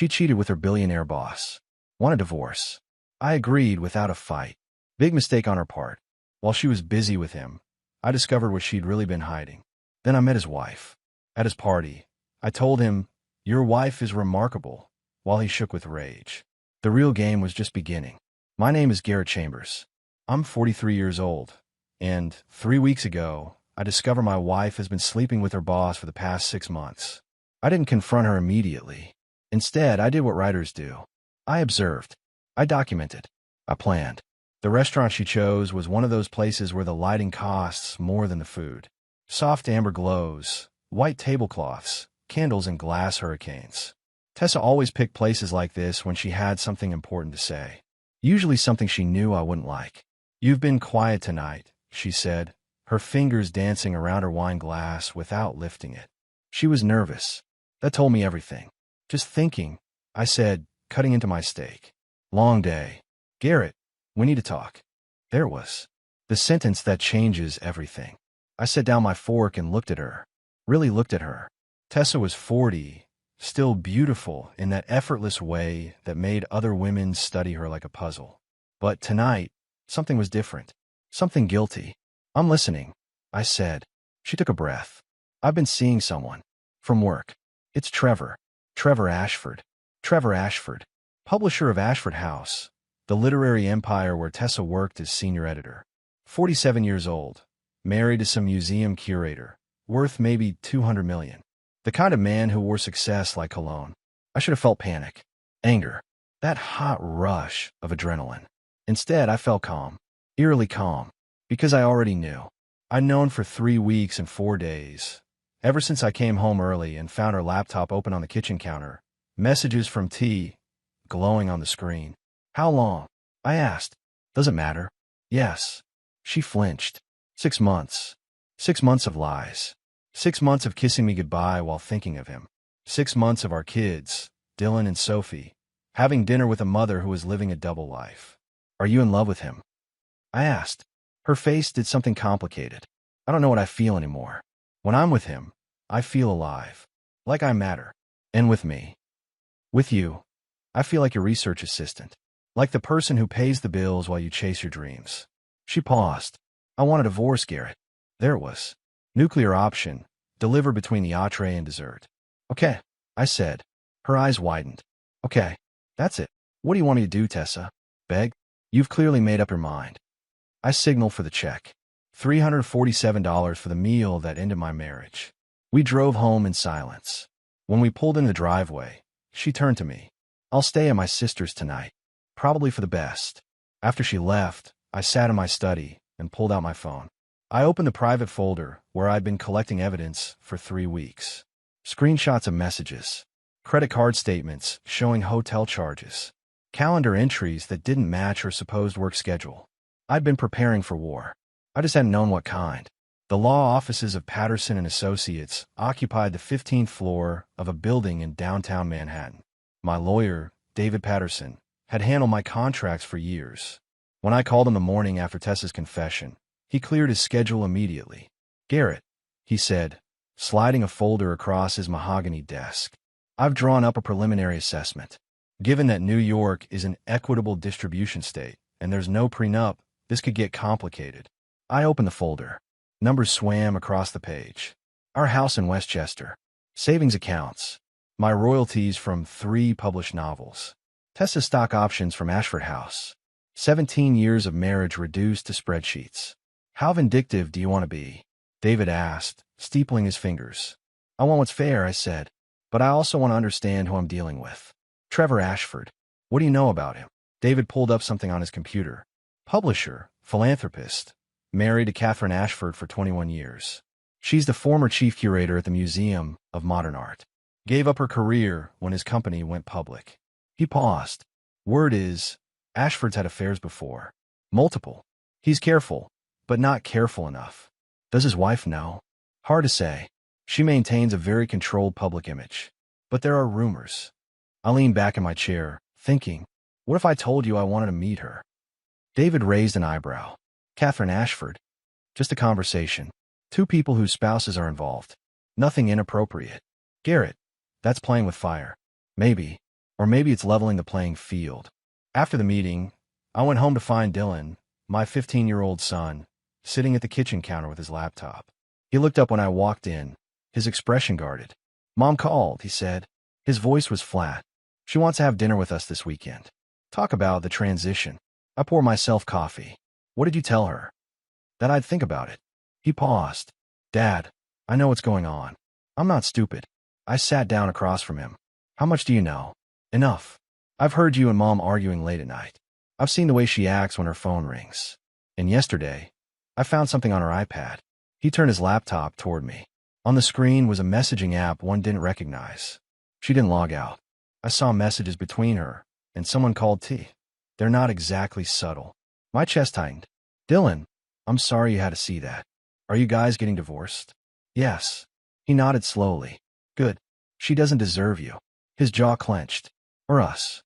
She cheated with her billionaire boss. Want a divorce. I agreed without a fight. Big mistake on her part. While she was busy with him, I discovered what she'd really been hiding. Then I met his wife. At his party, I told him, "Your wife is remarkable," while he shook with rage. The real game was just beginning. My name is Garrett Chambers. I'm 43 years old, and 3 weeks ago, I discovered my wife has been sleeping with her boss for the past 6 months. I didn't confront her immediately. Instead, I did what writers do. I observed. I documented. I planned. The restaurant she chose was one of those places where the lighting costs more than the food. Soft amber glows, white tablecloths, candles, and glass hurricanes. Tessa always picked places like this when she had something important to say. Usually something she knew I wouldn't like. "You've been quiet tonight," she said, her fingers dancing around her wine glass without lifting it. She was nervous. That told me everything. "Just thinking," I said, cutting into my steak. "Long day. Garrett, we need to talk." There it was. The sentence that changes everything. I set down my fork and looked at her. Really looked at her. Tessa was 40, still beautiful in that effortless way that made other women study her like a puzzle. But tonight, something was different. Something guilty. "I'm listening," I said. She took a breath. "I've been seeing someone. From work. It's Trevor. Trevor Ashford. Trevor Ashford. Publisher of Ashford House, the literary empire where Tessa worked as senior editor. 47 years old. Married to some museum curator. Worth maybe 200 million. The kind of man who wore success like cologne. I should have felt panic. Anger. That hot rush of adrenaline. Instead, I felt calm. Eerily calm. Because I already knew. I'd known for 3 weeks and 4 days. Ever since I came home early and found her laptop open on the kitchen counter. Messages from T glowing on the screen. "How long?" I asked. "Does it matter?" "Yes." She flinched. 6 months. 6 months of lies. 6 months of kissing me goodbye while thinking of him. 6 months of our kids, Dylan and Sophie, having dinner with a mother who was living a double life. "Are you in love with him?" I asked. Her face did something complicated. "I don't know what I feel anymore. When I'm with him, I feel alive. Like I matter. And with me. With you, I feel like your research assistant. Like the person who pays the bills while you chase your dreams." She paused. "I want a divorce, Garrett." There it was. Nuclear option. Deliver between the entree and dessert. "Okay," I said. Her eyes widened. "Okay, that's it. What do you want me to do, Tessa? Beg? You've clearly made up your mind." I signaled for the check. $347 for the meal that ended my marriage. We drove home in silence. When we pulled in the driveway, she turned to me. "I'll stay at my sister's tonight. Probably for the best." After she left, I sat in my study and pulled out my phone. I opened the private folder where I'd been collecting evidence for 3 weeks. Screenshots of messages. Credit card statements showing hotel charges. Calendar entries that didn't match her supposed work schedule. I'd been preparing for war. I just hadn't known what kind. The law offices of Patterson and Associates occupied the 15th floor of a building in downtown Manhattan. My lawyer, David Patterson, had handled my contracts for years. When I called him the morning after Tessa's confession, he cleared his schedule immediately. "Garrett," he said, sliding a folder across his mahogany desk. "I've drawn up a preliminary assessment. Given that New York is an equitable distribution state and there's no prenup, this could get complicated." I opened the folder. Numbers swam across the page. Our house in Westchester. Savings accounts. My royalties from 3 published novels. Tessa's stock options from Ashford House. 17 years of marriage reduced to spreadsheets. "How vindictive do you want to be?" David asked, steepling his fingers. "I want what's fair," I said, "but I also want to understand who I'm dealing with. Trevor Ashford. What do you know about him?" David pulled up something on his computer. "Publisher, philanthropist, married to Catherine Ashford for 21 years. She's the former chief curator at the Museum of Modern Art. Gave up her career when his company went public." He paused. "Word is, Ashford's had affairs before. Multiple. He's careful, but not careful enough. Does his wife know?" "Hard to say. She maintains a very controlled public image. But there are rumors." I leaned back in my chair, thinking, what if I told you I wanted to meet her? David raised an eyebrow. "Catherine Ashford. Just a conversation. 2 people whose spouses are involved. Nothing inappropriate." "Garrett, that's playing with fire." "Maybe. Or maybe it's leveling the playing field. After the meeting, I went home to find Dylan, my 15-year-old son, sitting at the kitchen counter with his laptop. He looked up when I walked in, his expression guarded. "Mom called," he said. His voice was flat. "She wants to have dinner with us this weekend." Talk about the transition. I pour myself coffee. "What did you tell her?" "That I'd think about it." He paused. "Dad, I know what's going on. I'm not stupid." I sat down across from him. "How much do you know?" "Enough. I've heard you and Mom arguing late at night. I've seen the way she acts when her phone rings. And yesterday, I found something on her iPad." He turned his laptop toward me. On the screen was a messaging app one didn't recognize. She didn't log out. I saw messages between her and someone called T. They're not exactly subtle. My chest tightened. "Dylan, I'm sorry you had to see that. Are you guys getting divorced?" "Yes." He nodded slowly. "Good. She doesn't deserve you." His jaw clenched. "Or us."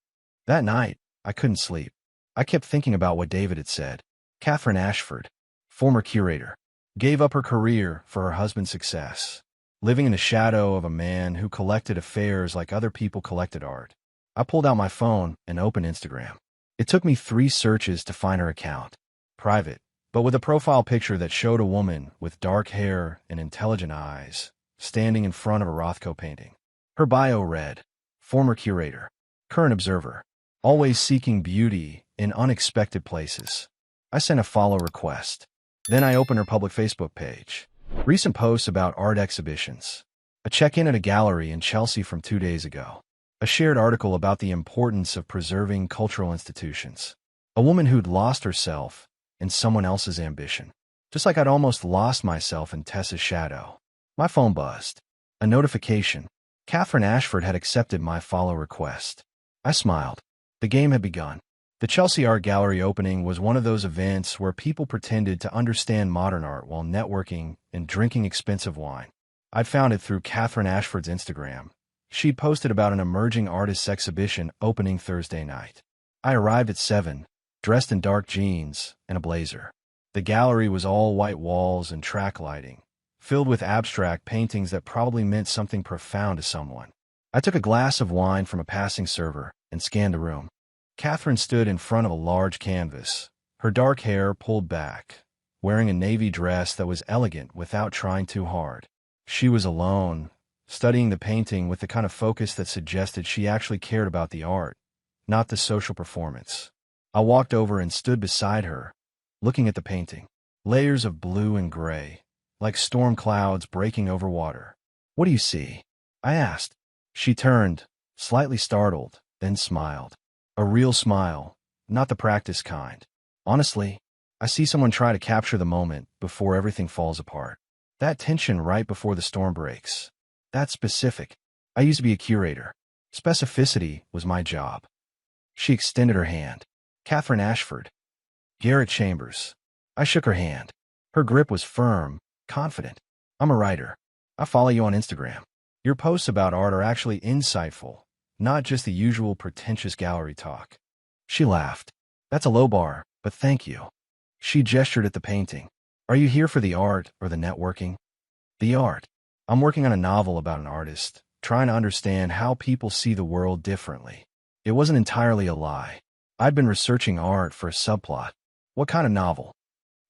That night, I couldn't sleep. I kept thinking about what David had said. Catherine Ashford, former curator, gave up her career for her husband's success, living in the shadow of a man who collected affairs like other people collected art. I pulled out my phone and opened Instagram. It took me 3 searches to find her account. Private, but with a profile picture that showed a woman with dark hair and intelligent eyes, standing in front of a Rothko painting. Her bio read, "Former curator, current observer, always seeking beauty in unexpected places." I sent a follow request. Then I opened her public Facebook page. Recent posts about art exhibitions. A check-in at a gallery in Chelsea from 2 days ago. A shared article about the importance of preserving cultural institutions. A woman who'd lost herself in someone else's ambition. Just like I'd almost lost myself in Tessa's shadow. My phone buzzed. A notification. Catherine Ashford had accepted my follow request. I smiled. The game had begun. The Chelsea Art Gallery opening was one of those events where people pretended to understand modern art while networking and drinking expensive wine. I'd found it through Catherine Ashford's Instagram. She'd posted about an emerging artists exhibition opening Thursday night. I arrived at 7, dressed in dark jeans and a blazer. The gallery was all white walls and track lighting, filled with abstract paintings that probably meant something profound to someone. I took a glass of wine from a passing server and scanned the room. Catherine stood in front of a large canvas, her dark hair pulled back, wearing a navy dress that was elegant without trying too hard. She was alone, studying the painting with the kind of focus that suggested she actually cared about the art, not the social performance. I walked over and stood beside her, looking at the painting. Layers of blue and gray, like storm clouds breaking over water. "What do you see?" I asked. She turned, slightly startled, then smiled. A real smile, not the practiced kind. "Honestly, I see someone try to capture the moment before everything falls apart. That tension right before the storm breaks. That's specific. I used to be a curator. Specificity was my job." She extended her hand. "Catherine Ashford." "Garrett Chambers." I shook her hand. Her grip was firm, confident. "I'm a writer. I follow you on Instagram. Your posts about art are actually insightful, not just the usual pretentious gallery talk." She laughed. "That's a low bar, but thank you." She gestured at the painting. "Are you here for the art or the networking?" "The art. I'm working on a novel about an artist, trying to understand how people see the world differently." It wasn't entirely a lie. I'd been researching art for a subplot. "What kind of novel?"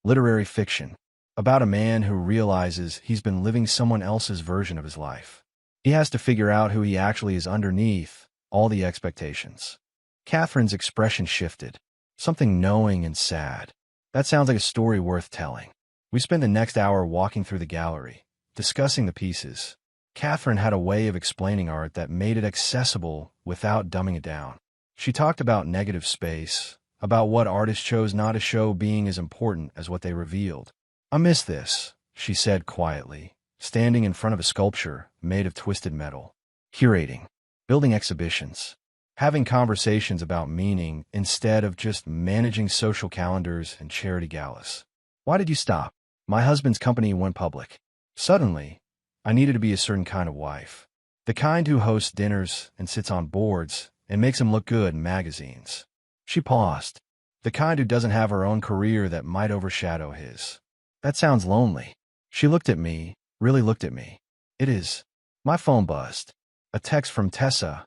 "Literary fiction. About a man who realizes he's been living someone else's version of his life. He has to figure out who he actually is underneath all the expectations." Catherine's expression shifted. Something knowing and sad. "That sounds like a story worth telling." We spent the next hour walking through the gallery, discussing the pieces. Catherine had a way of explaining art that made it accessible without dumbing it down. She talked about negative space, about what artists chose not to show being as important as what they revealed. "I miss this," she said quietly, standing in front of a sculpture made of twisted metal. "Curating, building exhibitions, having conversations about meaning instead of just managing social calendars and charity galas." "Why did you stop?" "My husband's company went public. Suddenly, I needed to be a certain kind of wife. The kind who hosts dinners and sits on boards and makes them look good in magazines." She paused. "The kind who doesn't have her own career that might overshadow his." "That sounds lonely." She looked at me, really looked at me. "It is." My phone buzzed. A text from Tessa.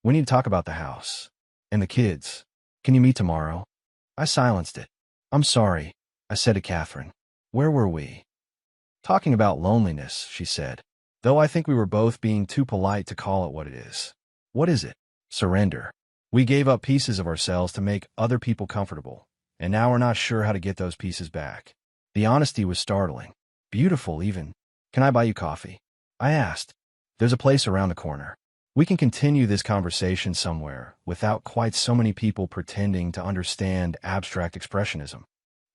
We need to talk about the house. And the kids. Can you meet tomorrow? I silenced it. I'm sorry, I said to Catherine. Where were we? Talking about loneliness, she said. Though I think we were both being too polite to call it what it is. What is it? Surrender. We gave up pieces of ourselves to make other people comfortable, and now we're not sure how to get those pieces back. The honesty was startling. Beautiful, even. Can I buy you coffee? I asked. There's a place around the corner. We can continue this conversation somewhere without quite so many people pretending to understand abstract expressionism.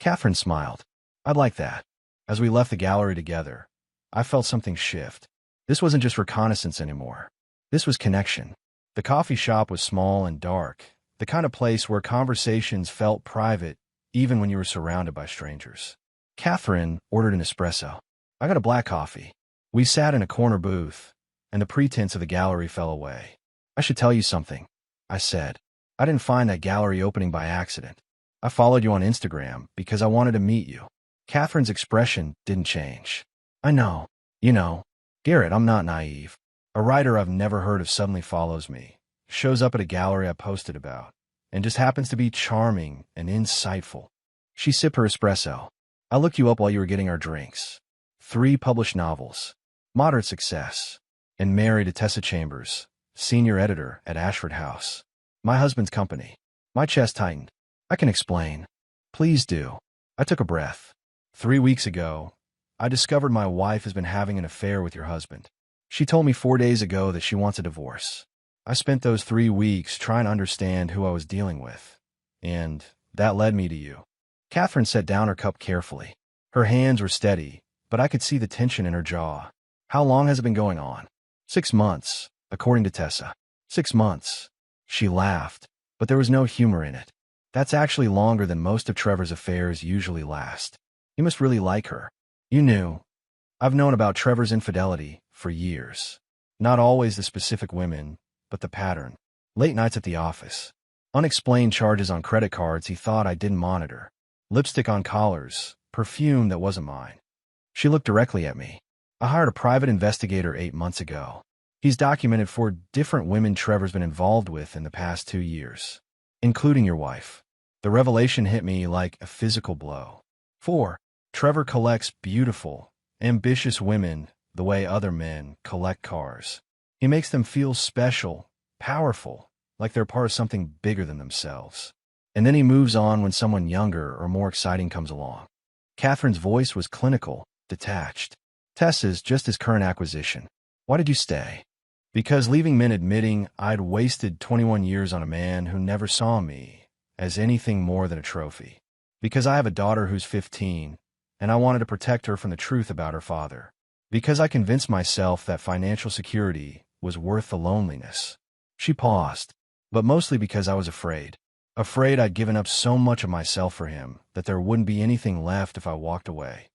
Catherine smiled. I'd like that. As we left the gallery together, I felt something shift. This wasn't just reconnaissance anymore. This was connection. The coffee shop was small and dark, the kind of place where conversations felt private even when you were surrounded by strangers. Catherine ordered an espresso. I got a black coffee. We sat in a corner booth, and the pretense of the gallery fell away. I should tell you something, I said. I didn't find that gallery opening by accident. I followed you on Instagram because I wanted to meet you. Catherine's expression didn't change. I know. You know, Garrett, I'm not naive. A writer I've never heard of suddenly follows me, shows up at a gallery I posted about, and just happens to be charming and insightful. She sipped her espresso. I looked you up while you were getting our drinks. 3 published novels, moderate success, and married to Tessa Chambers, senior editor at Ashford House. My husband's company. My chest tightened. I can explain. Please do. I took a breath. 3 weeks ago, I discovered my wife has been having an affair with your husband. She told me 4 days ago that she wants a divorce. I spent those 3 weeks trying to understand who I was dealing with, and that led me to you. Catherine set down her cup carefully. Her hands were steady, but I could see the tension in her jaw. How long has it been going on? 6 months, according to Tessa. 6 months. She laughed, but there was no humor in it. That's actually longer than most of Trevor's affairs usually last. You must really like her. You knew. I've known about Trevor's infidelity for years. Not always the specific women, but the pattern. Late nights at the office. Unexplained charges on credit cards he thought I didn't monitor. Lipstick on collars. Perfume that wasn't mine. She looked directly at me. I hired a private investigator 8 months ago. He's documented 4 different women Trevor's been involved with in the past 2 years, including your wife. The revelation hit me like a physical blow. 4. Trevor collects beautiful, ambitious women the way other men collect cars. He makes them feel special, powerful, like they're part of something bigger than themselves. And then he moves on when someone younger or more exciting comes along. Catherine's voice was clinical, detached. Tessa's just his current acquisition. Why did you stay? Because leaving meant admitting I'd wasted 21 years on a man who never saw me as anything more than a trophy. Because I have a daughter who's 15, and I wanted to protect her from the truth about her father. Because I convinced myself that financial security was worth the loneliness. She paused, but mostly because I was afraid. Afraid I'd given up so much of myself for him that there wouldn't be anything left if I walked away.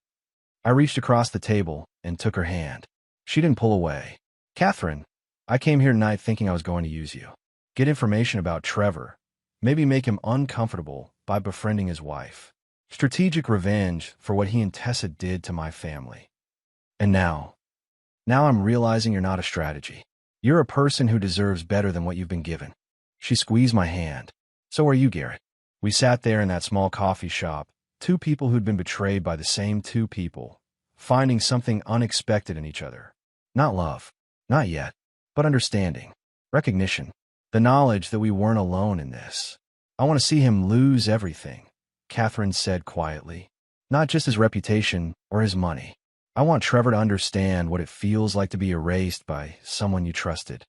I reached across the table and took her hand. She didn't pull away. Catherine, I came here tonight thinking I was going to use you. Get information about Trevor. Maybe make him uncomfortable by befriending his wife. Strategic revenge for what he and Tessa did to my family. And now I'm realizing you're not a strategy. You're a person who deserves better than what you've been given. She squeezed my hand. So are you, Garrett. We sat there in that small coffee shop, 2 people who'd been betrayed by the same 2 people, finding something unexpected in each other. Not love. Not yet. But understanding. Recognition. The knowledge that we weren't alone in this. I want to see him lose everything, Catherine said quietly. Not just his reputation or his money. I want Trevor to understand what it feels like to be erased by someone you trusted.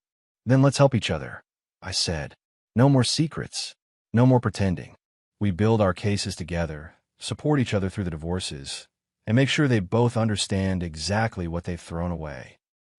Then let's help each other, I said. No more secrets. No more pretending. We build our cases together, support each other through the divorces, and make sure they both understand exactly what they've thrown away.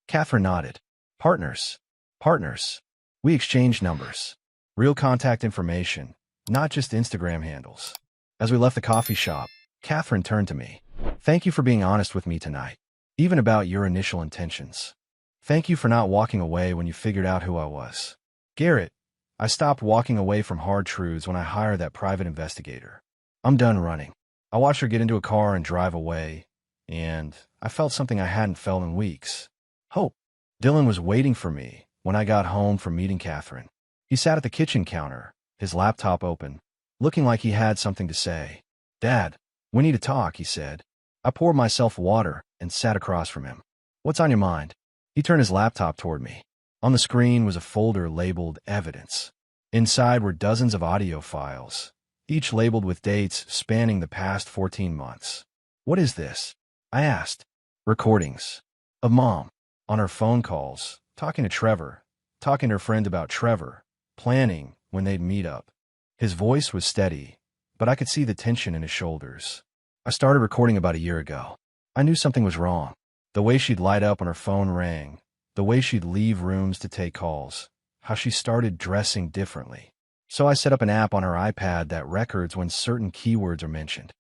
Catherine nodded. Partners. Partners. We exchanged numbers. Real contact information, not just Instagram handles. As we left the coffee shop, Catherine turned to me. Thank you for being honest with me tonight, even about your initial intentions. Thank you for not walking away when you figured out who I was. Garrett, I stopped walking away from hard truths when I hired that private investigator. I'm done running. I watched her get into a car and drive away, and I felt something I hadn't felt in weeks. Hope. Dylan was waiting for me, when I got home from meeting Catherine. He sat at the kitchen counter, his laptop open, looking like he had something to say. "Dad, we need to talk," he said. I poured myself water and sat across from him. "What's on your mind?" He turned his laptop toward me. On the screen was a folder labeled Evidence. Inside were dozens of audio files, each labeled with dates spanning the past 14 months. "What is this?" I asked. "Recordings of Mom on her phone calls, talking to Trevor, talking to her friend about Trevor, planning when they'd meet up." His voice was steady, but I could see the tension in his shoulders. "I started recording about a year ago. I knew something was wrong. The way she'd light up when her phone rang, the way she'd leave rooms to take calls, how she started dressing differently. So I set up an app on her iPad that records when certain keywords are mentioned."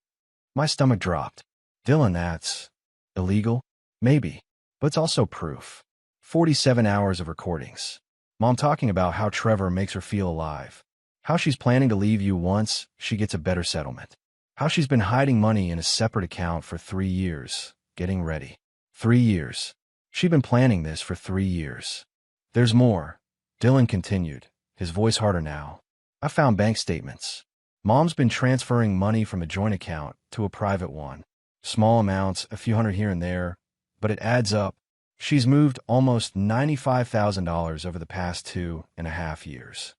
My stomach dropped. "Dylan, that's illegal?" "Maybe, but it's also proof. 47 hours of recordings. Mom talking about how Trevor makes her feel alive, how she's planning to leave you once she gets a better settlement, how she's been hiding money in a separate account for 3 years, getting ready. 3 years. She'd been planning this for 3 years. There's more," Dylan continued, his voice harder now. "I found bank statements. Mom's been transferring money from a joint account to a private one. Small amounts, a few hundred here and there, but it adds up. She's moved almost $95,000 over the past 2.5 years.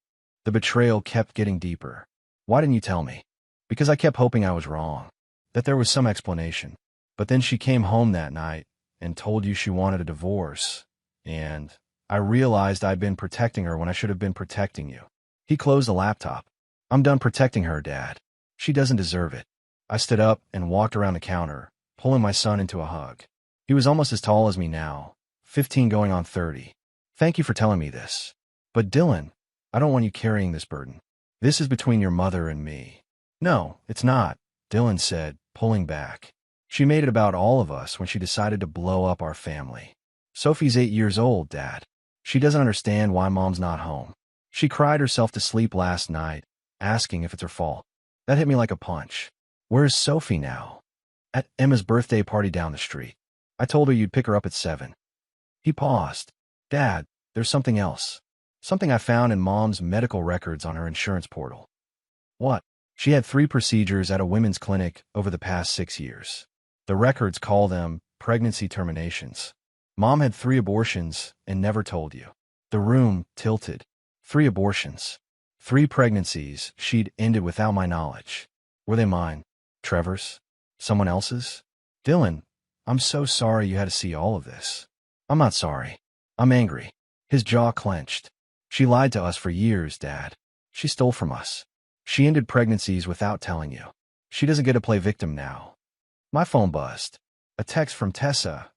The betrayal kept getting deeper. Why didn't you tell me?" "Because I kept hoping I was wrong, that there was some explanation. But then she came home that night and told you she wanted a divorce, and I realized I'd been protecting her when I should have been protecting you." He closed the laptop. "I'm done protecting her, Dad. She doesn't deserve it." I stood up and walked around the counter, pulling my son into a hug. He was almost as tall as me now, 15 going on 30. "Thank you for telling me this. But Dylan, I don't want you carrying this burden. This is between your mother and me." "No, it's not," Dylan said, pulling back. "She made it about all of us when she decided to blow up our family. Sophie's 8 years old, Dad. She doesn't understand why Mom's not home. She cried herself to sleep last night, asking if it's her fault. That hit me like a punch. Where's Sophie now?" "At Emma's birthday party down the street. I told her you'd pick her up at 7. He paused. "Dad, there's something else. Something I found in Mom's medical records on her insurance portal." "What?" "She had 3 procedures at a women's clinic over the past 6 years. The records call them pregnancy terminations. Mom had 3 abortions and never told you." The room tilted. 3 abortions. 3 pregnancies she'd ended without my knowledge. Were they mine? Trevor's? Someone else's? "Dylan, I'm so sorry you had to see all of this." "I'm not sorry. I'm angry." His jaw clenched. "She lied to us for years, Dad. She stole from us. She ended pregnancies without telling you. She doesn't get to play victim now." My phone buzzed. A text from Tessa.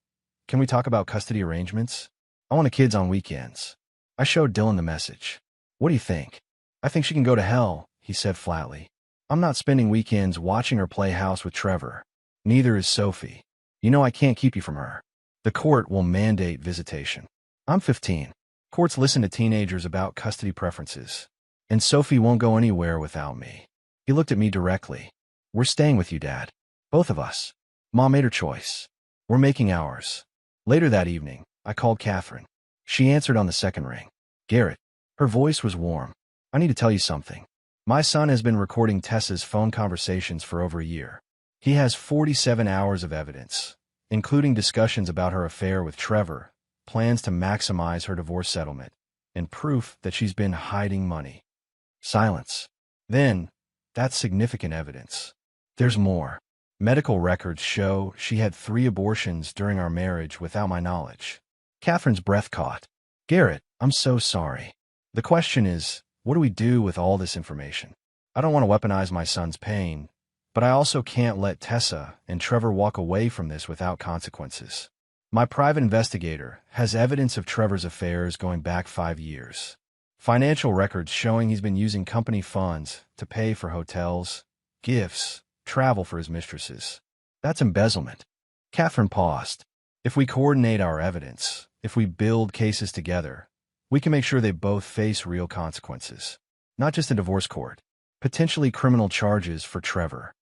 "Can we talk about custody arrangements? I want the kids on weekends." I showed Dylan the message. "What do you think?" "I think she can go to hell," he said flatly. "I'm not spending weekends watching her play house with Trevor. Neither is Sophie. You know I can't keep you from her. The court will mandate visitation. I'm 15. Courts listen to teenagers about custody preferences. And Sophie won't go anywhere without me." He looked at me directly. "We're staying with you, Dad. Both of us. Mom made her choice. We're making ours." Later that evening, I called Catherine. She answered on the second ring. "Garrett." Her voice was warm. "I need to tell you something. My son has been recording Tessa's phone conversations for over a year. He has 47 hours of evidence, including discussions about her affair with Trevor, plans to maximize her divorce settlement, and proof that she's been hiding money." Silence. Then, "That's significant evidence. There's more. Medical records show she had 3 abortions during our marriage without my knowledge." Catherine's breath caught. "Garrett, I'm so sorry. The question is, what do we do with all this information? I don't want to weaponize my son's pain, but I also can't let Tessa and Trevor walk away from this without consequences. My private investigator has evidence of Trevor's affairs going back 5 years. Financial records showing he's been using company funds to pay for hotels, gifts, travel for his mistresses. That's embezzlement." Catherine paused. "If we coordinate our evidence, if we build cases together, we can make sure they both face real consequences. Not just a divorce court, potentially criminal charges for Trevor.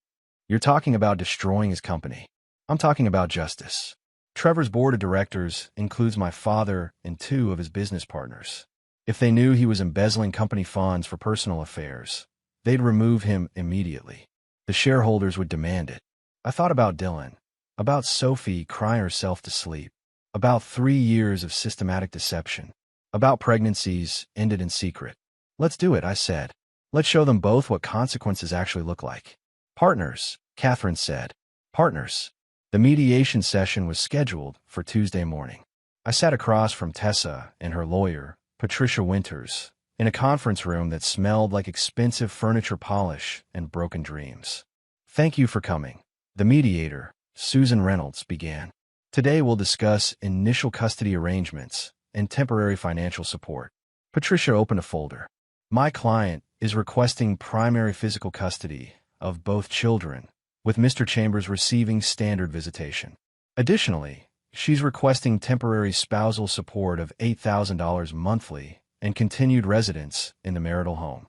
You're talking about destroying his company. I'm talking about justice." Trevor's board of directors includes my father and two of his business partners. If they knew he was embezzling company funds for personal affairs, they'd remove him immediately. The shareholders would demand it. I thought about Dylan, about Sophie crying herself to sleep, about 3 years of systematic deception, about pregnancies ended in secret. Let's do it, I said. Let's show them both what consequences actually look like. Partners, Catherine said. Partners. The mediation session was scheduled for Tuesday morning. I sat across from Tessa and her lawyer, Patricia Winters, in a conference room that smelled like expensive furniture polish and broken dreams. Thank you for coming. The mediator, Susan Reynolds, began. Today we'll discuss initial custody arrangements and temporary financial support. Patricia opened a folder. My client is requesting primary physical custody of both children, with Mr. Chambers receiving standard visitation. Additionally, she's requesting temporary spousal support of $8,000 monthly and continued residence in the marital home.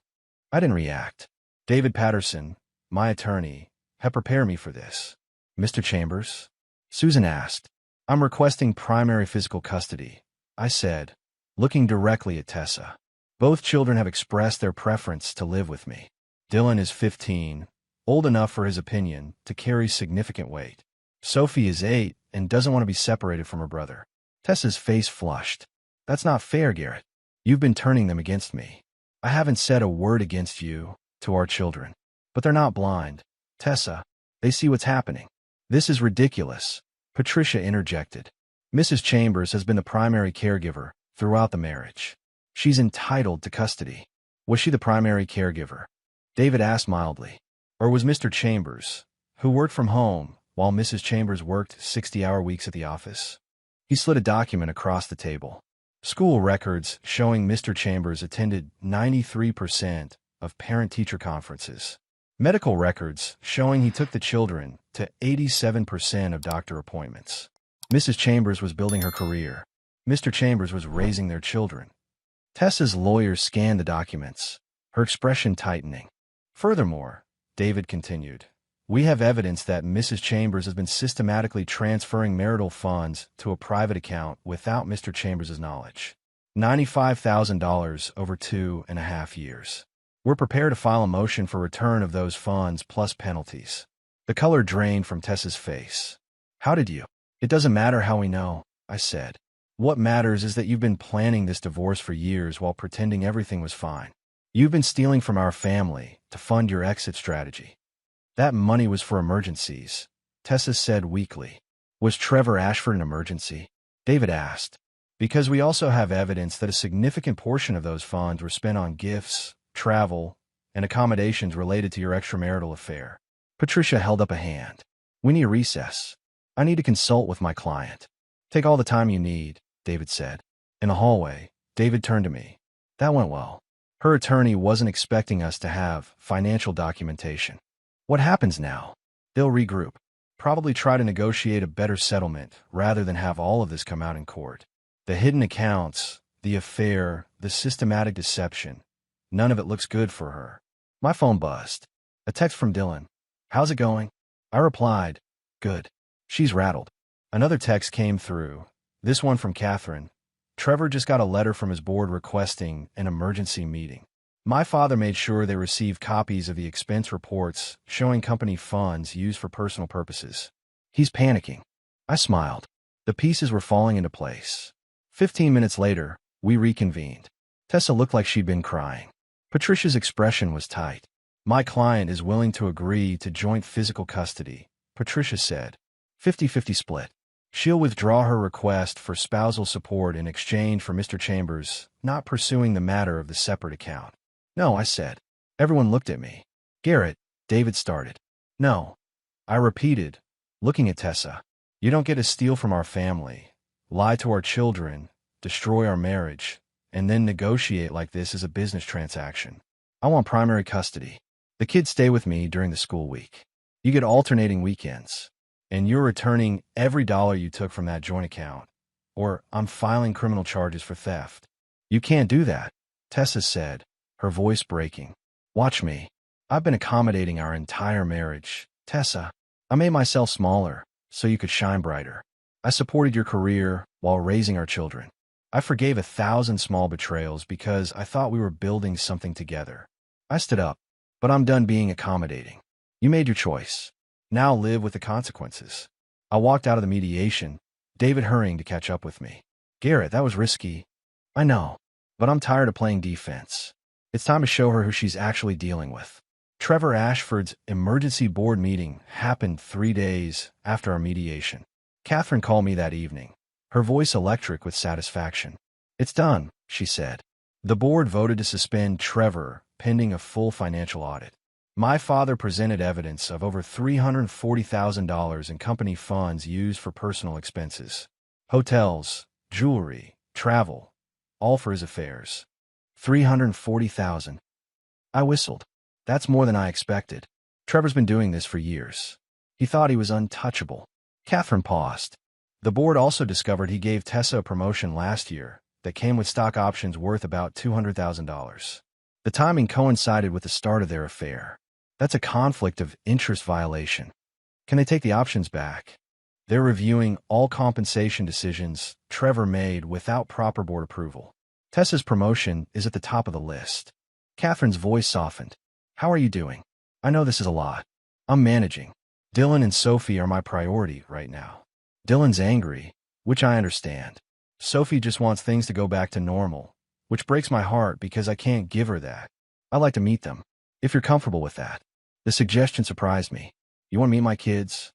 I didn't react. David Patterson, my attorney, had prepared me for this. Mr. Chambers? Susan asked. I'm requesting primary physical custody, I said, looking directly at Tessa. Both children have expressed their preference to live with me. Dylan is 15, old enough for his opinion to carry significant weight. Sophie is 8 and doesn't want to be separated from her brother. Tessa's face flushed. That's not fair, Garrett. You've been turning them against me. I haven't said a word against you to our children. But they're not blind. Tessa, they see what's happening. This is ridiculous, Patricia interjected. Mrs. Chambers has been the primary caregiver throughout the marriage. She's entitled to custody. Was she the primary caregiver? David asked mildly. Or was Mr. Chambers, who worked from home while Mrs. Chambers worked 60-hour weeks at the office? He slid a document across the table. School records showing Mr. Chambers attended 93% of parent-teacher conferences. Medical records showing he took the children to 87% of doctor appointments. Mrs. Chambers was building her career. Mr. Chambers was raising their children. Tessa's lawyer scanned the documents, her expression tightening. Furthermore, David continued, we have evidence that Mrs. Chambers has been systematically transferring marital funds to a private account without Mr. Chambers' knowledge. $95,000 over 2.5 years. We're prepared to file a motion for return of those funds plus penalties. The color drained from Tessa's face. How did you? It doesn't matter how we know, I said. What matters is that you've been planning this divorce for years while pretending everything was fine. You've been stealing from our family to fund your exit strategy. That money was for emergencies, Tessa said weakly. Was Trevor Ashford an emergency? David asked. Because we also have evidence that a significant portion of those funds were spent on gifts, travel, and accommodations related to your extramarital affair. Patricia held up a hand. We need a recess. I need to consult with my client. Take all the time you need, David said. In the hallway, David turned to me. That went well. Her attorney wasn't expecting us to have financial documentation. What happens now? They'll regroup. Probably try to negotiate a better settlement rather than have all of this come out in court. The hidden accounts, the affair, the systematic deception. None of it looks good for her. My phone buzzed. A text from Dylan. How's it going? I replied, good. She's rattled. Another text came through. This one from Catherine. Trevor just got a letter from his board requesting an emergency meeting. My father made sure they received copies of the expense reports showing company funds used for personal purposes. He's panicking. I smiled. The pieces were falling into place. 15 minutes later, we reconvened. Tessa looked like she'd been crying. Patricia's expression was tight. My client is willing to agree to joint physical custody, Patricia said. 50-50 split. She'll withdraw her request for spousal support in exchange for Mr. Chambers not pursuing the matter of the separate account. No, I said. Everyone looked at me. Garrett, David started. No. I repeated, looking at Tessa. You don't get to steal from our family, lie to our children, destroy our marriage, and then negotiate like this as a business transaction. I want primary custody. The kids stay with me during the school week. You get alternating weekends. And you're returning every dollar you took from that joint account. Or I'm filing criminal charges for theft. You can't do that, Tessa said, her voice breaking. Watch me. I've been accommodating our entire marriage. Tessa, I made myself smaller so you could shine brighter. I supported your career while raising our children. I forgave 1,000 small betrayals because I thought we were building something together. I stood up, but I'm done being accommodating. You made your choice. Now live with the consequences. I walked out of the mediation, David hurrying to catch up with me. Garrett, that was risky. I know, but I'm tired of playing defense. It's time to show her who she's actually dealing with. Trevor Ashford's emergency board meeting happened 3 days after our mediation. Catherine called me that evening, her voice electric with satisfaction. It's done, she said. The board voted to suspend Trevor pending a full financial audit. My father presented evidence of over $340,000 in company funds used for personal expenses. Hotels, jewelry, travel, all for his affairs. $340,000. I whistled. That's more than I expected. Trevor's been doing this for years. He thought he was untouchable. Catherine paused. The board also discovered he gave Tessa a promotion last year that came with stock options worth about $200,000. The timing coincided with the start of their affair. That's a conflict of interest violation. Can they take the options back? They're reviewing all compensation decisions Trevor made without proper board approval. Tessa's promotion is at the top of the list. Catherine's voice softened. How are you doing? I know this is a lot. I'm managing. Dylan and Sophie are my priority right now. Dylan's angry, which I understand. Sophie just wants things to go back to normal, which breaks my heart because I can't give her that. I'd like to meet them, if you're comfortable with that. The suggestion surprised me. You want to meet my kids?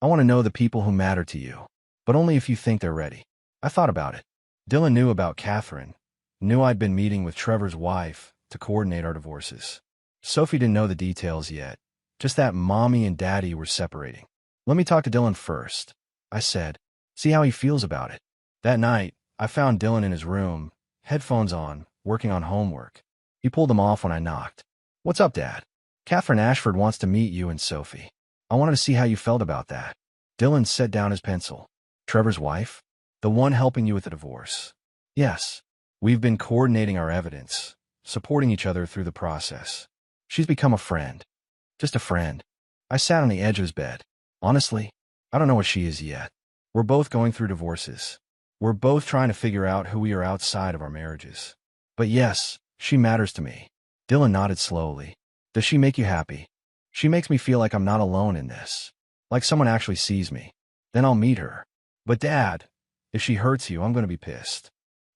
I want to know the people who matter to you, but only if you think they're ready. I thought about it. Dylan knew about Catherine, knew I'd been meeting with Trevor's wife to coordinate our divorces. Sophie didn't know the details yet, just that Mommy and Daddy were separating. Let me talk to Dylan first, I said. See how he feels about it. That night, I found Dylan in his room, headphones on, working on homework. He pulled them off when I knocked. What's up, Dad? Catherine Ashford wants to meet you and Sophie. I wanted to see how you felt about that. Dylan set down his pencil. Trevor's wife? The one helping you with the divorce. Yes. We've been coordinating our evidence, supporting each other through the process. She's become a friend. Just a friend. I sat on the edge of his bed. Honestly, I don't know what she is yet. We're both going through divorces. We're both trying to figure out who we are outside of our marriages. But yes, she matters to me. Dylan nodded slowly. Does she make you happy? She makes me feel like I'm not alone in this. Like someone actually sees me. Then I'll meet her. But Dad, if she hurts you, I'm going to be pissed.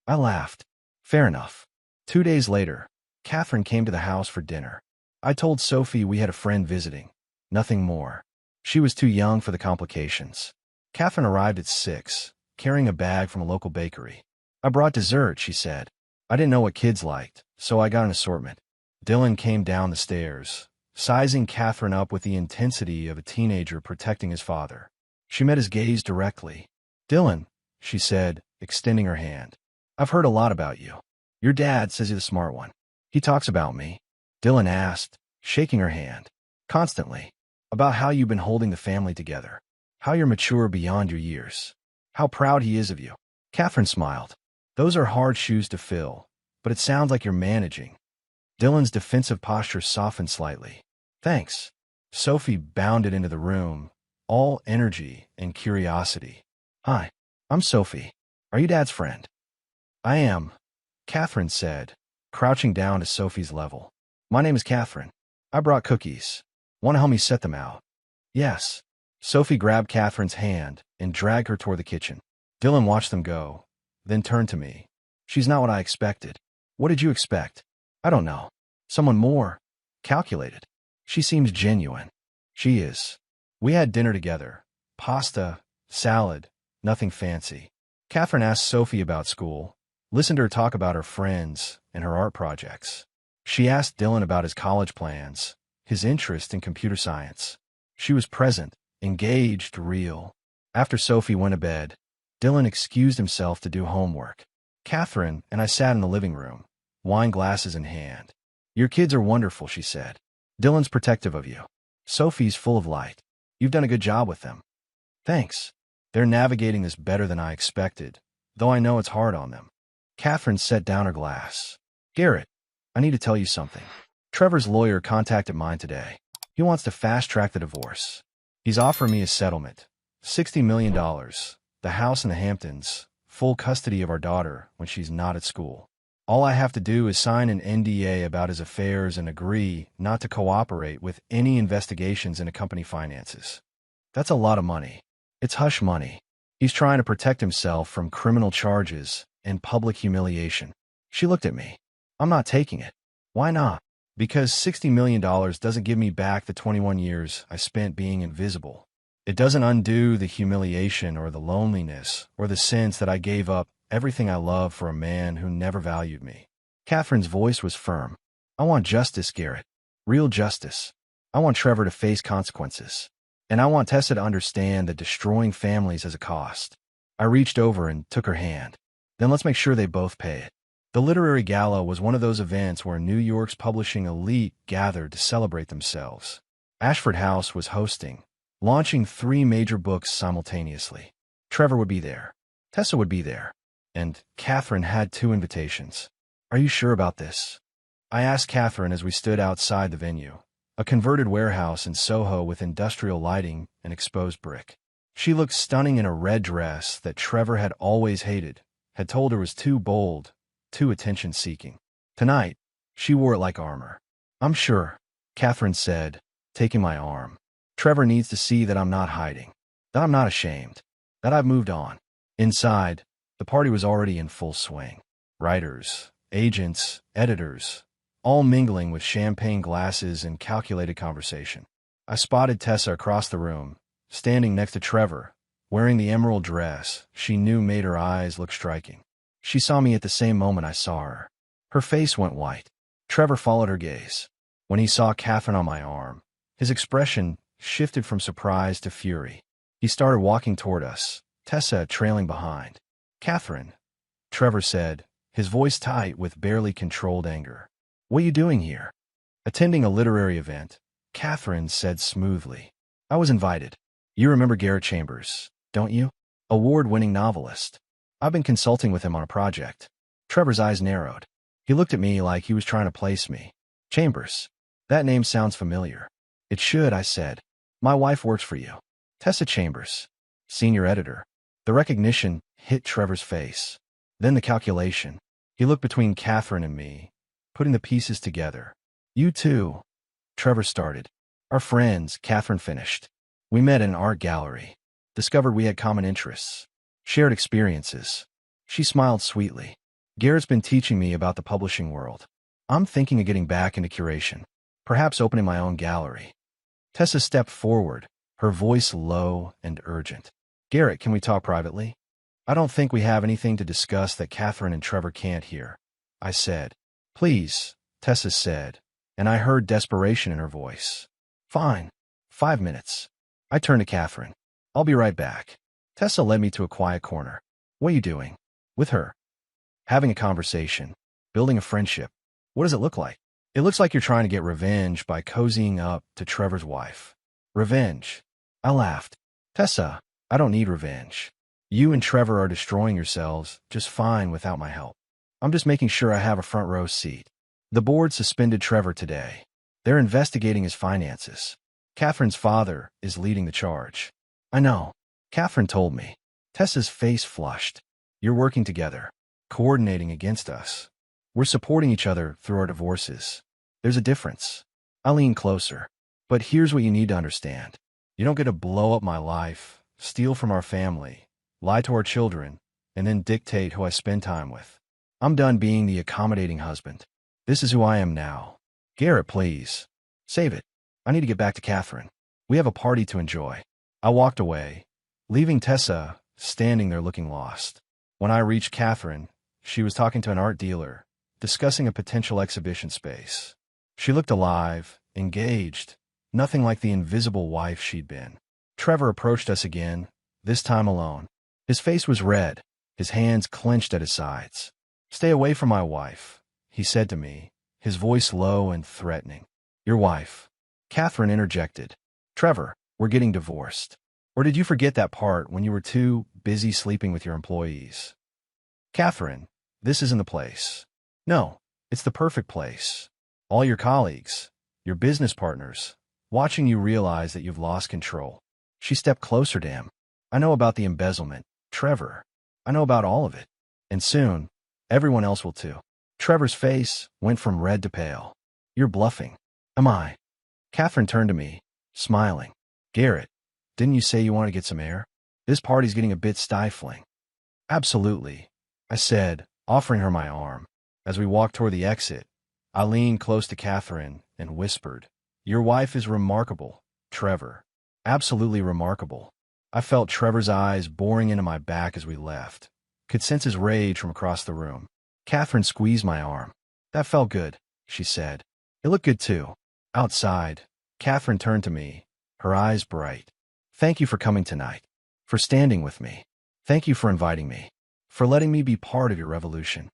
I laughed. Fair enough. 2 days later, Catherine came to the house for dinner. I told Sophie we had a friend visiting. Nothing more. She was too young for the complications. Catherine arrived at 6, carrying a bag from a local bakery. I brought dessert, she said. I didn't know what kids liked, so I got an assortment. Dylan came down the stairs, sizing Catherine up with the intensity of a teenager protecting his father. She met his gaze directly. Dylan, she said, extending her hand. I've heard a lot about you. Your dad says you're the smart one. He talks about me. Dylan asked, shaking her hand. Constantly. About how you've been holding the family together. How you're mature beyond your years. How proud he is of you. Catherine smiled. Those are hard shoes to fill, but it sounds like you're managing. Dylan's defensive posture softened slightly. Thanks. Sophie bounded into the room, all energy and curiosity. Hi, I'm Sophie. Are you Dad's friend? I am, Catherine said, crouching down to Sophie's level. My name is Catherine. I brought cookies. Want to help me set them out? Yes. Sophie grabbed Catherine's hand and dragged her toward the kitchen. Dylan watched them go, then turned to me. She's not what I expected. What did you expect? I don't know. Someone more calculated. She seems genuine. She is. We had dinner together. Pasta, salad, nothing fancy. Catherine asked Sophie about school, listened to her talk about her friends and her art projects. She asked Dylan about his college plans, his interest in computer science. She was present, engaged, real. After Sophie went to bed, Dylan excused himself to do homework. Catherine and I sat in the living room, wine glasses in hand. Your kids are wonderful, she said. Dylan's protective of you. Sophie's full of light. You've done a good job with them. Thanks. They're navigating this better than I expected, though I know it's hard on them. Catherine set down her glass. Garrett, I need to tell you something. Trevor's lawyer contacted mine today. He wants to fast-track the divorce. He's offering me a settlement, $60 million, the house in the Hamptons, full custody of our daughter when she's not at school. All I have to do is sign an NDA about his affairs and agree not to cooperate with any investigations into company finances. That's a lot of money. It's hush money. He's trying to protect himself from criminal charges and public humiliation. She looked at me. I'm not taking it. Why not? Because $60 million doesn't give me back the 21 years I spent being invisible. It doesn't undo the humiliation or the loneliness or the sense that I gave up everything I love for a man who never valued me. Catherine's voice was firm. I want justice, Garrett. Real justice. I want Trevor to face consequences. And I want Tessa to understand that destroying families has a cost. I reached over and took her hand. Then let's make sure they both pay it. The literary gala was one of those events where New York's publishing elite gathered to celebrate themselves. Ashford House was hosting, launching 3 major books simultaneously. Trevor would be there. Tessa would be there. And Catherine had 2 invitations. Are you sure about this? I asked Catherine as we stood outside the venue, a converted warehouse in Soho with industrial lighting and exposed brick. She looked stunning in a red dress that Trevor had always hated, had told her was too bold, too attention-seeking. Tonight, she wore it like armor. I'm sure, Catherine said, taking my arm. Trevor needs to see that I'm not hiding, that I'm not ashamed, that I've moved on. Inside, the party was already in full swing. Writers, agents, editors, all mingling with champagne glasses and calculated conversation. I spotted Tessa across the room, standing next to Trevor, wearing the emerald dress she knew made her eyes look striking. She saw me at the same moment I saw her. Her face went white. Trevor followed her gaze. When he saw Catherine on my arm, his expression shifted from surprise to fury. He started walking toward us, Tessa trailing behind. Catherine, Trevor said, his voice tight with barely controlled anger. What are you doing here? Attending a literary event, Catherine said smoothly. I was invited. You remember Garrett Chambers, don't you? Award-winning novelist. I've been consulting with him on a project. Trevor's eyes narrowed. He looked at me like he was trying to place me. Chambers. That name sounds familiar. It should, I said. My wife works for you. Tessa Chambers, senior editor. The recognition hit Trevor's face. Then the calculation. He looked between Catherine and me, putting the pieces together. You too, Trevor started. Our friends, Catherine finished. We met in an art gallery. Discovered we had common interests. Shared experiences. She smiled sweetly. Garrett's been teaching me about the publishing world. I'm thinking of getting back into curation. Perhaps opening my own gallery. Tessa stepped forward, her voice low and urgent. Garrett, can we talk privately? I don't think we have anything to discuss that Catherine and Trevor can't hear, I said. Please, Tessa said, and I heard desperation in her voice. Fine. 5 minutes. I turned to Catherine. I'll be right back. Tessa led me to a quiet corner. What are you doing? With her. Having a conversation. Building a friendship. What does it look like? It looks like you're trying to get revenge by cozying up to Trevor's wife. Revenge. I laughed. Tessa, I don't need revenge. You and Trevor are destroying yourselves just fine without my help. I'm just making sure I have a front row seat. The board suspended Trevor today. They're investigating his finances. Catherine's father is leading the charge. I know. Catherine told me. Tessa's face flushed. You're working together. Coordinating against us. We're supporting each other through our divorces. There's a difference. I leaned closer. But here's what you need to understand. You don't get to blow up my life, steal from our family, lie to our children, and then dictate who I spend time with. I'm done being the accommodating husband. This is who I am now. Garrett, please. Save it. I need to get back to Catherine. We have a party to enjoy. I walked away, leaving Tessa standing there looking lost. When I reached Catherine, she was talking to an art dealer, discussing a potential exhibition space. She looked alive, engaged, nothing like the invisible wife she'd been. Trevor approached us again, this time alone. His face was red, his hands clenched at his sides. Stay away from my wife, he said to me, his voice low and threatening. Your wife. Catherine interjected. Trevor, we're getting divorced. Or did you forget that part when you were too busy sleeping with your employees? Catherine, this isn't the place. No, it's the perfect place. All your colleagues, your business partners, watching you realize that you've lost control. She stepped closer to him. I know about the embezzlement. Trevor, I know about all of it. And soon, everyone else will too. Trevor's face went from red to pale. You're bluffing. Am I? Catherine turned to me, smiling. Garrett, didn't you say you want to get some air? This party's getting a bit stifling. Absolutely, I said, offering her my arm. As we walked toward the exit, I leaned close to Catherine and whispered, Your wife is remarkable, Trevor. Absolutely remarkable. I felt Trevor's eyes boring into my back as we left. Could sense his rage from across the room. Catherine squeezed my arm. That felt good, she said. It looked good too. Outside, Catherine turned to me, her eyes bright. Thank you for coming tonight. For standing with me. Thank you for inviting me. For letting me be part of your revolution.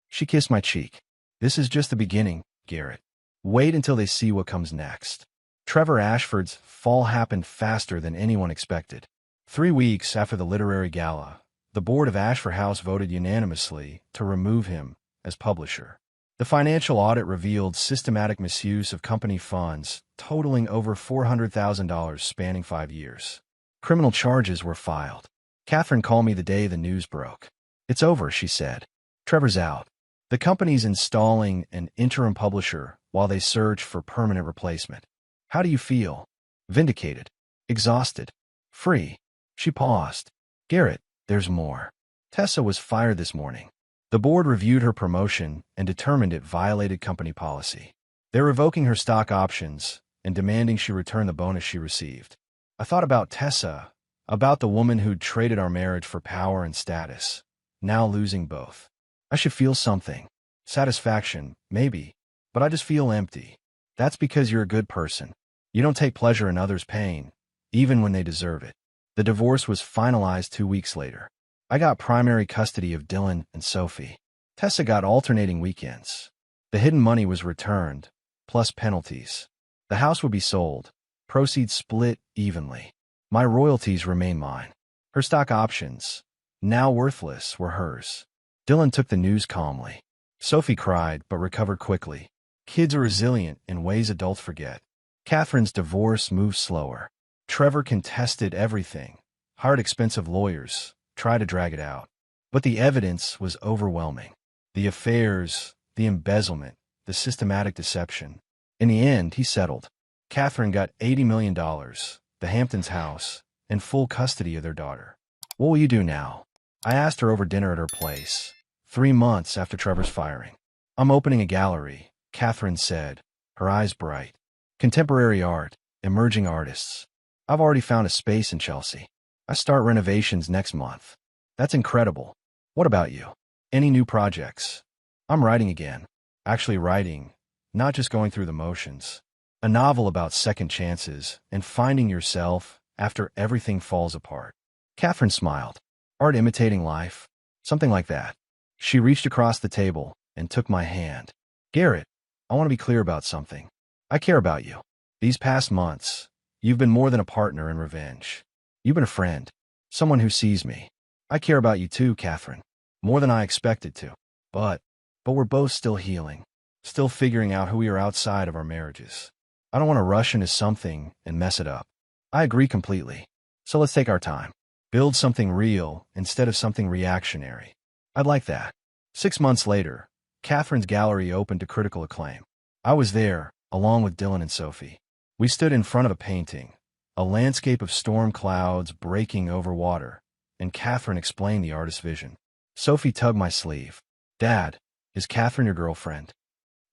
She kissed my cheek. This is just the beginning, Garrett. Wait until they see what comes next. Trevor Ashford's fall happened faster than anyone expected. 3 weeks after the literary gala, the board of Ashford House voted unanimously to remove him as publisher. The financial audit revealed systematic misuse of company funds totaling over $400,000 spanning 5 years. Criminal charges were filed. Catherine called me the day the news broke. It's over, she said. Trevor's out. The company's installing an interim publisher while they search for permanent replacement. How do you feel? Vindicated. Exhausted. Free. She paused. Garrett, there's more. Tessa was fired this morning. The board reviewed her promotion and determined it violated company policy. They're revoking her stock options and demanding she return the bonus she received. I thought about Tessa, about the woman who'd traded our marriage for power and status, now losing both. I should feel something. Satisfaction, maybe, but I just feel empty. That's because you're a good person. You don't take pleasure in others' pain, even when they deserve it. The divorce was finalized 2 weeks later. I got primary custody of Dylan and Sophie. Tessa got alternating weekends. The hidden money was returned, plus penalties. The house would be sold, proceeds split evenly. My royalties remain mine. Her stock options, now worthless, were hers. Dylan took the news calmly. Sophie cried but recovered quickly. Kids are resilient in ways adults forget. Catherine's divorce moved slower. Trevor contested everything, hired expensive lawyers, tried to drag it out. But the evidence was overwhelming. The affairs, the embezzlement, the systematic deception. In the end, he settled. Catherine got $80 million, the Hamptons house, and full custody of their daughter. What will you do now? I asked her over dinner at her place, 3 months after Trevor's firing. I'm opening a gallery, Catherine said, her eyes bright. Contemporary art, emerging artists. I've already found a space in Chelsea. I start renovations next month. That's incredible. What about you? Any new projects? I'm writing again. Actually writing, not just going through the motions. A novel about second chances and finding yourself after everything falls apart. Catherine smiled. Art imitating life? Something like that. She reached across the table and took my hand. Garrett, I want to be clear about something. I care about you. These past months, you've been more than a partner in revenge. You've been a friend, someone who sees me. I care about you too, Catherine, more than I expected to. But we're both still healing, still figuring out who we are outside of our marriages. I don't want to rush into something and mess it up. I agree completely. So let's take our time. Build something real instead of something reactionary. I'd like that. 6 months later, Catherine's gallery opened to critical acclaim. I was there, along with Dylan and Sophie. We stood in front of a painting, a landscape of storm clouds breaking over water, and Catherine explained the artist's vision. Sophie tugged my sleeve. Dad, is Catherine your girlfriend?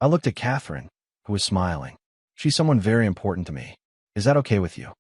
I looked at Catherine, who was smiling. She's someone very important to me. Is that okay with you?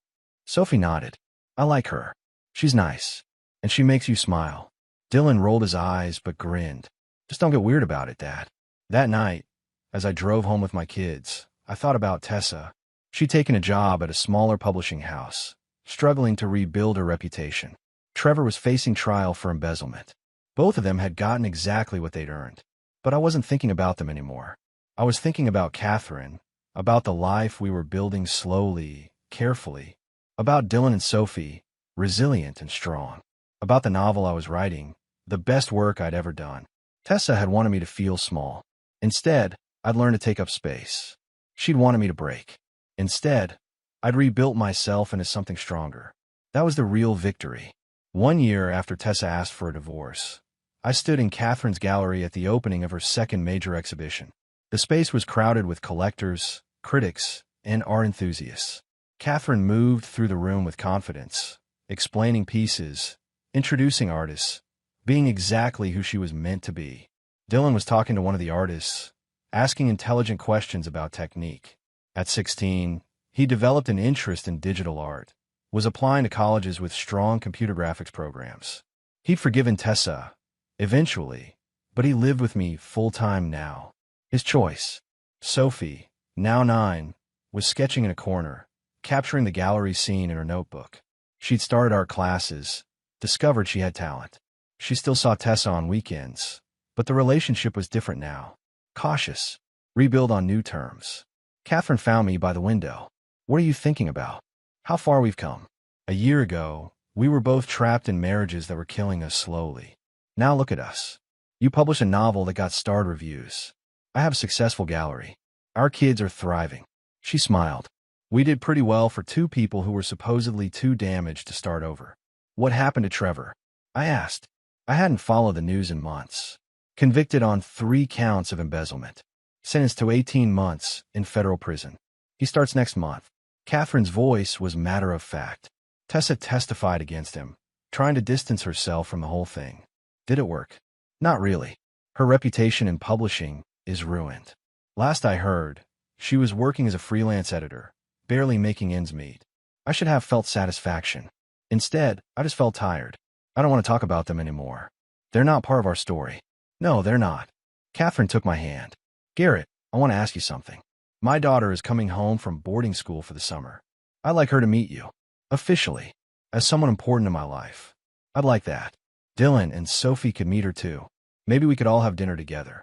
Sophie nodded. I like her. She's nice, and she makes you smile. Dylan rolled his eyes but grinned. Just don't get weird about it, Dad. That night, as I drove home with my kids, I thought about Tessa. She'd taken a job at a smaller publishing house, struggling to rebuild her reputation. Trevor was facing trial for embezzlement. Both of them had gotten exactly what they'd earned. But I wasn't thinking about them anymore. I was thinking about Catherine, about the life we were building slowly, carefully, about Dylan and Sophie, resilient and strong, about the novel I was writing, the best work I'd ever done. Tessa had wanted me to feel small. Instead, I'd learned to take up space. She'd wanted me to break. Instead, I'd rebuilt myself into something stronger. That was the real victory. One year after Tessa asked for a divorce, I stood in Catherine's gallery at the opening of her second major exhibition. The space was crowded with collectors, critics, and art enthusiasts. Catherine moved through the room with confidence, explaining pieces, introducing artists, being exactly who she was meant to be. Dylan was talking to one of the artists, asking intelligent questions about technique. At 16, he developed an interest in digital art, was applying to colleges with strong computer graphics programs. He'd forgiven Tessa, eventually, but he lived with me full-time now. His choice, Sophie, now 9, was sketching in a corner, capturing the gallery scene in her notebook. She'd started art classes, discovered she had talent. She still saw Tessa on weekends, but the relationship was different now. Cautious. Rebuild on new terms. Catherine found me by the window. What are you thinking about? How far we've come. A year ago, we were both trapped in marriages that were killing us slowly. Now look at us. You publish a novel that got starred reviews. I have a successful gallery. Our kids are thriving. She smiled. We did pretty well for two people who were supposedly too damaged to start over. What happened to Trevor? I asked. I hadn't followed the news in months. Convicted on 3 counts of embezzlement. Sentenced to 18 months in federal prison. He starts next month. Catherine's voice was matter-of-fact. Tessa testified against him, trying to distance herself from the whole thing. Did it work? Not really. Her reputation in publishing is ruined. Last I heard, she was working as a freelance editor, barely making ends meet. I should have felt satisfaction. Instead, I just felt tired. I don't want to talk about them anymore. They're not part of our story. No, they're not. Catherine took my hand. Garrett, I want to ask you something. My daughter is coming home from boarding school for the summer. I'd like her to meet you. Officially. As someone important in my life. I'd like that. Dylan and Sophie could meet her too. Maybe we could all have dinner together.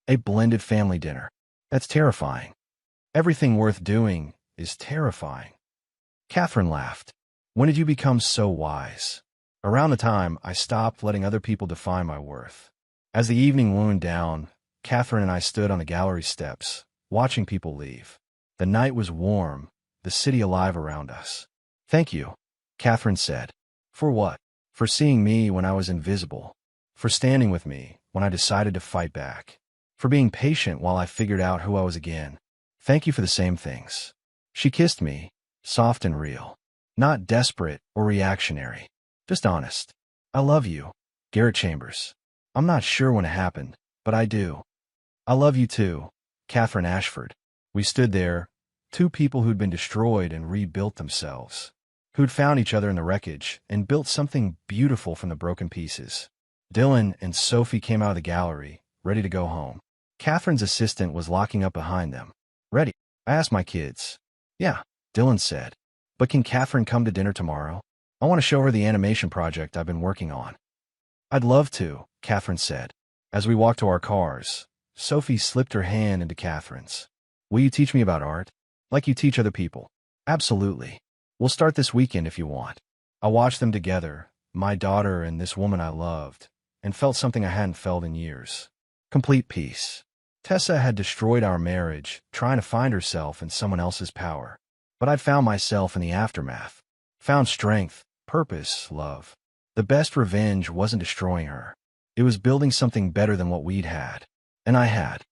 A blended family dinner. That's terrifying. Everything worth doing is terrifying. Catherine laughed. When did you become so wise? Around the time I stopped letting other people define my worth. As the evening wound down, Catherine and I stood on the gallery steps, watching people leave. The night was warm, the city alive around us. Thank you, Catherine said. For what? For seeing me when I was invisible. For standing with me when I decided to fight back. For being patient while I figured out who I was again. Thank you for the same things. She kissed me, soft and real. Not desperate or reactionary. Just honest. I love you, Garrett Chambers. I'm not sure when it happened, but I do. I love you too, Catherine Ashford. We stood there, two people who'd been destroyed and rebuilt themselves, who'd found each other in the wreckage and built something beautiful from the broken pieces. Dylan and Sophie came out of the gallery, ready to go home. Catherine's assistant was locking up behind them. Ready? I asked my kids. Yeah, Dylan said. But can Catherine come to dinner tomorrow? I want to show her the animation project I've been working on. I'd love to, Catherine said. As we walked to our cars, Sophie slipped her hand into Catherine's. Will you teach me about art? Like you teach other people. Absolutely. We'll start this weekend if you want. I watched them together, my daughter and this woman I loved, and felt something I hadn't felt in years. Complete peace. Tessa had destroyed our marriage, trying to find herself in someone else's power. But I'd found myself in the aftermath. Found strength, purpose, love. The best revenge wasn't destroying her. It was building something better than what we'd had. And I had.